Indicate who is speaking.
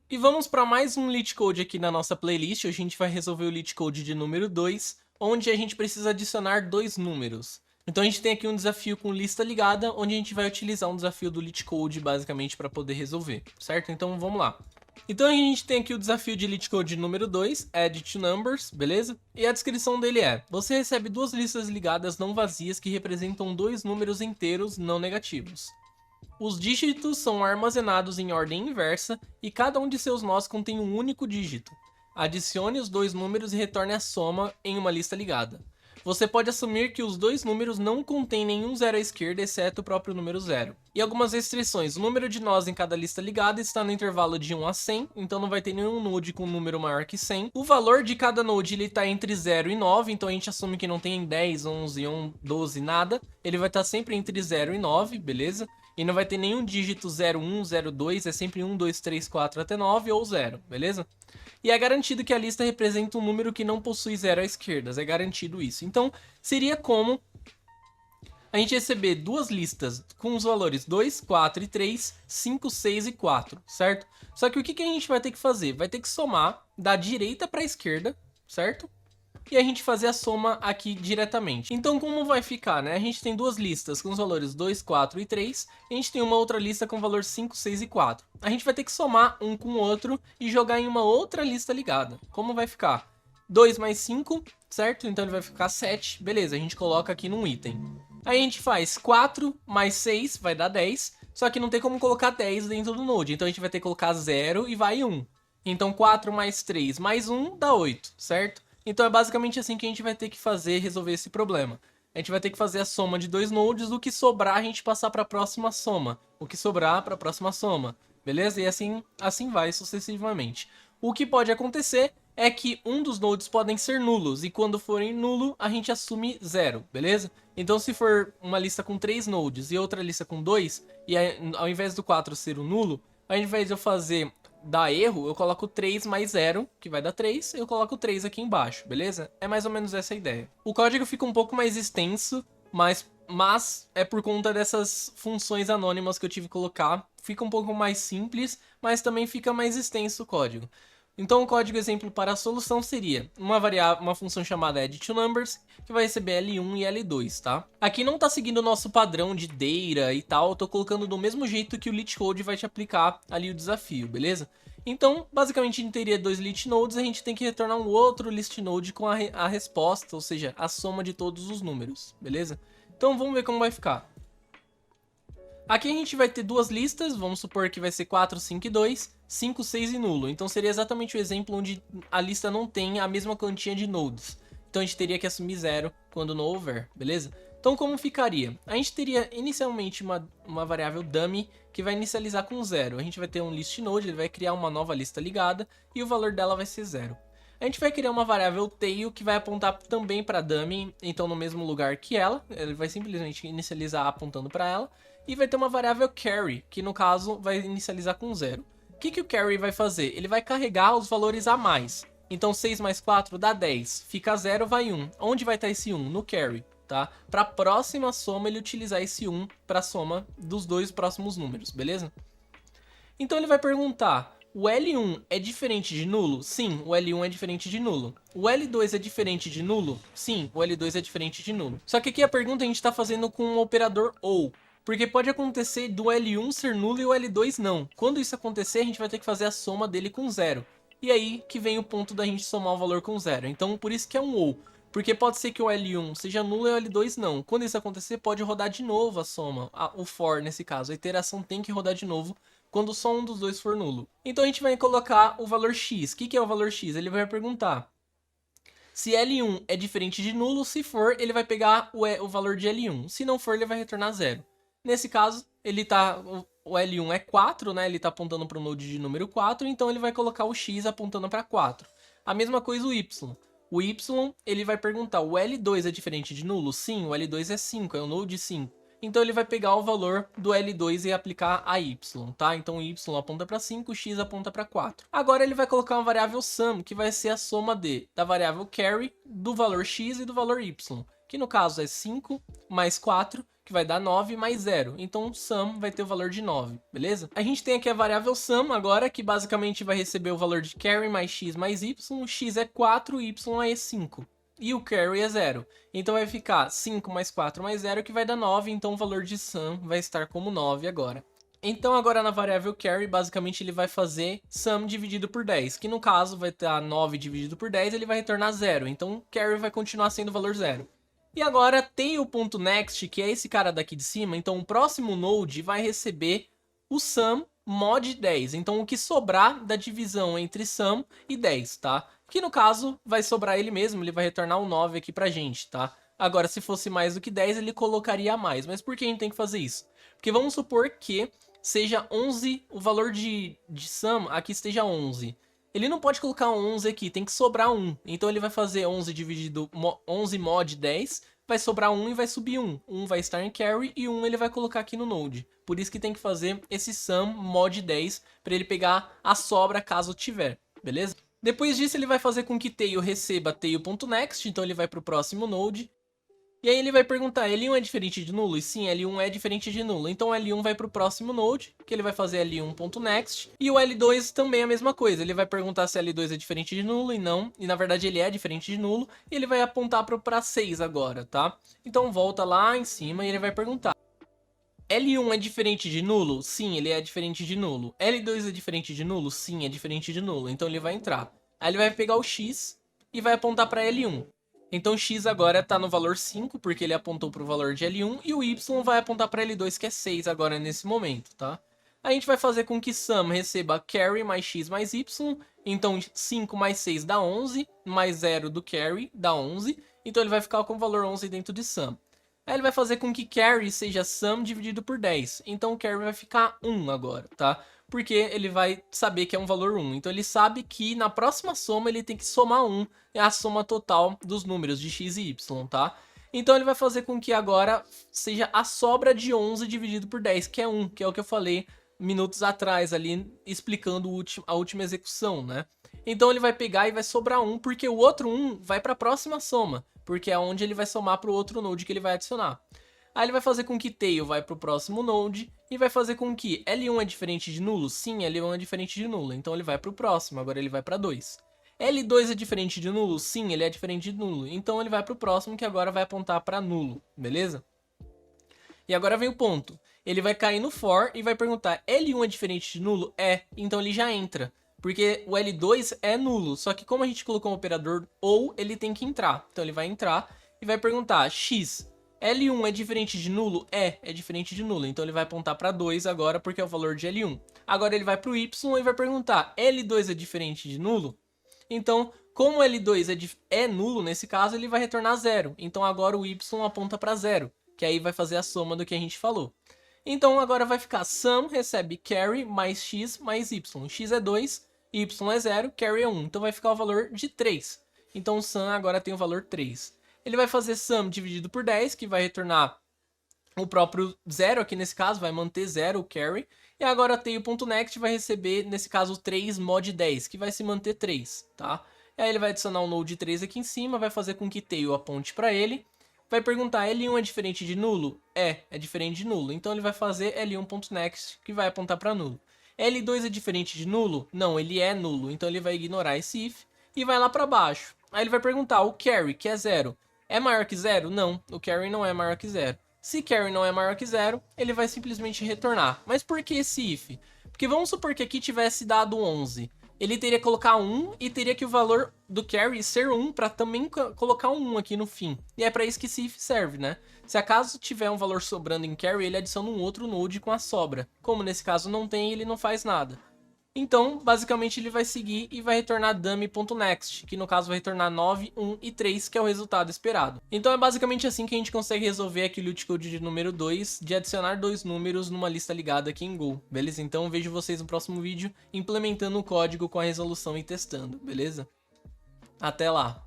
Speaker 1: E vamos para mais um LeetCode aqui na nossa playlist. Hoje a gente vai resolver o LeetCode de número 2, onde a gente precisa adicionar dois números. Então a gente tem aqui um desafio com lista ligada, onde a gente vai utilizar um desafio do LeetCode basicamente para poder resolver, certo? Então vamos lá. Então a gente tem aqui o desafio de LeetCode número 2, Add to Numbers, beleza? E a descrição dele é: você recebe duas listas ligadas não vazias que representam dois números inteiros não negativos. Os dígitos são armazenados em ordem inversa e cada um de seus nós contém um único dígito. Adicione os dois números e retorne a soma em uma lista ligada. Você pode assumir que os dois números não contêm nenhum zero à esquerda, exceto o próprio número zero. E algumas restrições: o número de nós em cada lista ligada está no intervalo de 1 a 100, então não vai ter nenhum node com um número maior que 100. O valor de cada node está entre 0 e 9, então a gente assume que não tem 10, 11, 12, nada. Ele vai estar sempre entre 0 e 9, beleza? E não vai ter nenhum dígito 01, 02, é sempre 1, 2, 3, 4 até 9 ou 0, beleza? E é garantido que a lista representa um número que não possui zero à esquerda, é garantido isso. Então, seria como a gente receber duas listas com os valores 2, 4 e 3, 5, 6 e 4, certo? Só que o que a gente vai ter que fazer? Vai ter que somar da direita para a esquerda, certo? E a gente fazer a soma aqui diretamente. Então como vai ficar, né? A gente tem duas listas com os valores 2, 4 e 3, e a gente tem uma outra lista com o valor 5, 6 e 4. A gente vai ter que somar um com o outro e jogar em uma outra lista ligada. Como vai ficar? 2 mais 5, certo? Então ele vai ficar 7. Beleza, a gente coloca aqui num item. Aí a gente faz 4 mais 6, vai dar 10. Só que não tem como colocar 10 dentro do node. Então a gente vai ter que colocar 0 e vai 1. Então 4 mais 3 mais 1 dá 8, certo? Então é basicamente assim que a gente vai ter que fazer resolver esse problema. A gente vai ter que fazer a soma de dois nodes, o que sobrar a gente passar para a próxima soma, o que sobrar para a próxima soma, beleza? E assim vai sucessivamente. O que pode acontecer é que um dos nodes podem ser nulos, e quando forem nulo, a gente assume 0, beleza? Então se for uma lista com 3 nodes e outra lista com 2, e ao invés do 4 ser o nulo, ao invés de eu fazer dá erro, eu coloco 3 mais 0, que vai dar 3, eu coloco 3 aqui embaixo, beleza? É mais ou menos essa a ideia. O código fica um pouco mais extenso, mas é por conta dessas funções anônimas que eu tive que colocar. Fica um pouco mais simples, mas também fica mais extenso o código. Então o código exemplo para a solução seria uma função chamada addToNumbers, que vai receber L1 e L2, tá? Aqui não tá seguindo o nosso padrão de Data e tal, eu tô colocando do mesmo jeito que o LeetCode vai te aplicar ali o desafio, beleza? Então, basicamente, a gente teria dois list nodes, a gente tem que retornar um outro list node com a resposta, ou seja, a soma de todos os números, beleza? Então vamos ver como vai ficar. Aqui a gente vai ter duas listas, vamos supor que vai ser 4, 5 e 2, 5, 6 e nulo. Então seria exatamente o exemplo onde a lista não tem a mesma quantia de nodes. Então a gente teria que assumir 0 quando não houver, beleza? Então como ficaria? A gente teria inicialmente uma variável dummy que vai inicializar com 0. A gente vai ter um list node, ele vai criar uma nova lista ligada e o valor dela vai ser 0. A gente vai criar uma variável tail que vai apontar também para dummy, então no mesmo lugar que ela. Ele vai simplesmente inicializar apontando para ela. E vai ter uma variável carry, que no caso vai inicializar com 0. O que o carry vai fazer? Ele vai carregar os valores a mais. Então 6 mais 4 dá 10, fica 0, vai 1. Onde vai estar esse 1? No carry, tá? Para a próxima soma ele utilizar esse 1 para a soma dos dois próximos números, beleza? Então ele vai perguntar: o L1 é diferente de nulo? Sim, o L1 é diferente de nulo. O L2 é diferente de nulo? Sim, o L2 é diferente de nulo. Só que aqui a pergunta a gente está fazendo com um operador OU. Porque pode acontecer do L1 ser nulo e o L2 não. Quando isso acontecer, a gente vai ter que fazer a soma dele com 0. E aí que vem o ponto da gente somar o valor com 0. Então por isso que é um OU. Porque pode ser que o L1 seja nulo e o L2 não. Quando isso acontecer, pode rodar de novo a soma, o for nesse caso. A iteração tem que rodar de novo quando só um dos dois for nulo. Então a gente vai colocar o valor x. O que é o valor x? Ele vai perguntar se L1 é diferente de nulo. Se for, ele vai pegar o valor de L1. Se não for, ele vai retornar 0. Nesse caso, o L1 é 4, né? Ele está apontando para o node de número 4, então ele vai colocar o x apontando para 4. A mesma coisa o y. O y, ele vai perguntar: o L2 é diferente de nulo? Sim, o L2 é 5, é o node 5. Então ele vai pegar o valor do L2 e aplicar a y, tá? Então o y aponta para 5, o x aponta para 4. Agora ele vai colocar uma variável sum, que vai ser a soma da variável carry, do valor x e do valor y. que no caso é 5 mais 4, que vai dar 9 mais 0. Então sum vai ter o valor de 9, beleza? A gente tem aqui a variável sum agora, que basicamente vai receber o valor de carry mais x mais y. O x é 4, y é 5. E o carry é 0. Então vai ficar 5 mais 4 mais 0, que vai dar 9. Então o valor de sum vai estar como 9 agora. Então agora na variável carry, basicamente ele vai fazer sum dividido por 10, que no caso vai estar 9 dividido por 10, ele vai retornar 0. Então carry vai continuar sendo o valor 0. E agora tem o ponto next, que é esse cara daqui de cima. Então o próximo node vai receber o sum mod 10. Então o que sobrar da divisão entre sum e 10, tá? Que no caso vai sobrar ele mesmo, ele vai retornar um 9 aqui pra gente, tá? Agora, se fosse mais do que 10, ele colocaria a mais. Mas por que a gente tem que fazer isso? Porque vamos supor que seja 11, o valor de sum aqui esteja 11. Ele não pode colocar 11 aqui, tem que sobrar 1. Então ele vai fazer 11 dividido 11 mod 10, vai sobrar 1 e vai subir 1. 1 vai estar em carry e 1 ele vai colocar aqui no node. Por isso que tem que fazer esse sum mod 10 para ele pegar a sobra caso tiver, beleza? Depois disso ele vai fazer com que tail receba tail.next, então ele vai para o próximo node. E aí ele vai perguntar, L1 é diferente de nulo? E sim, L1 é diferente de nulo. Então L1 vai para o próximo node, que ele vai fazer L1.next. E o L2 também é a mesma coisa. Ele vai perguntar se L2 é diferente de nulo e não. E na verdade ele é diferente de nulo. E ele vai apontar para 6 agora, tá? Então volta lá em cima e ele vai perguntar. L1 é diferente de nulo? Sim, ele é diferente de nulo. L2 é diferente de nulo? Sim, é diferente de nulo. Então ele vai entrar. Aí ele vai pegar o X e vai apontar para L1. Então x agora está no valor 5, porque ele apontou para o valor de L1, e o y vai apontar para L2, que é 6 agora nesse momento, tá? A gente vai fazer com que sum receba carry mais x mais y, então 5 mais 6 dá 11, mais 0 do carry dá 11, então ele vai ficar com o valor 11 dentro de sum. Aí ele vai fazer com que carry seja sum dividido por 10, então o carry vai ficar 1 agora, tá? Porque ele vai saber que é um valor 1. Então ele sabe que na próxima soma ele tem que somar 1, é a soma total dos números de x e y, tá? Então ele vai fazer com que agora seja a sobra de 11 dividido por 10, que é 1, que é o que eu falei minutos atrás ali, explicando a última execução, né? Então ele vai pegar e vai sobrar 1, porque o outro 1 vai para a próxima soma, porque é onde ele vai somar para o outro node que ele vai adicionar. Aí ele vai fazer com que tail vai para o próximo node e vai fazer com que L1 é diferente de nulo? Sim, L1 é diferente de nulo, então ele vai para o próximo, agora ele vai para 2. L2 é diferente de nulo? Sim, ele é diferente de nulo, então ele vai para o próximo que agora vai apontar para nulo, beleza? E agora vem o ponto, ele vai cair no for e vai perguntar, L1 é diferente de nulo? É, então ele já entra, porque o L2 é nulo, só que como a gente colocou um operador ou, ele tem que entrar, então ele vai entrar e vai perguntar, x... L1 é diferente de nulo? É diferente de nulo. Então ele vai apontar para 2 agora, porque é o valor de L1. Agora ele vai para o Y e vai perguntar, L2 é diferente de nulo? Então, como L2 é nulo, nesse caso, ele vai retornar 0. Então agora o Y aponta para 0, que aí vai fazer a soma do que a gente falou. Então agora vai ficar sum recebe carry mais x mais y. X é 2, y é 0, carry é 1. Então vai ficar o valor de 3. Então o sum agora tem o valor 3. Ele vai fazer sum dividido por 10, que vai retornar o próprio 0 aqui nesse caso, vai manter 0 o carry. E agora tail.next vai receber, nesse caso, 3 mod 10, que vai se manter 3, tá? E aí ele vai adicionar um node 3 aqui em cima, vai fazer com que tail aponte para ele. Vai perguntar, L1 é diferente de nulo? É diferente de nulo. Então ele vai fazer L1.next, que vai apontar para nulo. L2 é diferente de nulo? Não, ele é nulo. Então ele vai ignorar esse if e vai lá para baixo. Aí ele vai perguntar, o carry, que é 0, é maior que 0? Não, o carry não é maior que 0. Se carry não é maior que 0, ele vai simplesmente retornar. Mas por que esse if? Porque vamos supor que aqui tivesse dado 11. Ele teria que colocar 1 e teria que o valor do carry ser 1 para também colocar um 1 aqui no fim. E é para isso que esse if serve, né? Se acaso tiver um valor sobrando em carry, ele adiciona um outro node com a sobra. Como nesse caso não tem, ele não faz nada. Então, basicamente, ele vai seguir e vai retornar dummy.next, que no caso vai retornar 9, 1 e 3, que é o resultado esperado. Então é basicamente assim que a gente consegue resolver aquele LeetCode de número 2, de adicionar 2 números numa lista ligada aqui em Go, beleza? Então vejo vocês no próximo vídeo implementando o código com a resolução e testando, beleza? Até lá!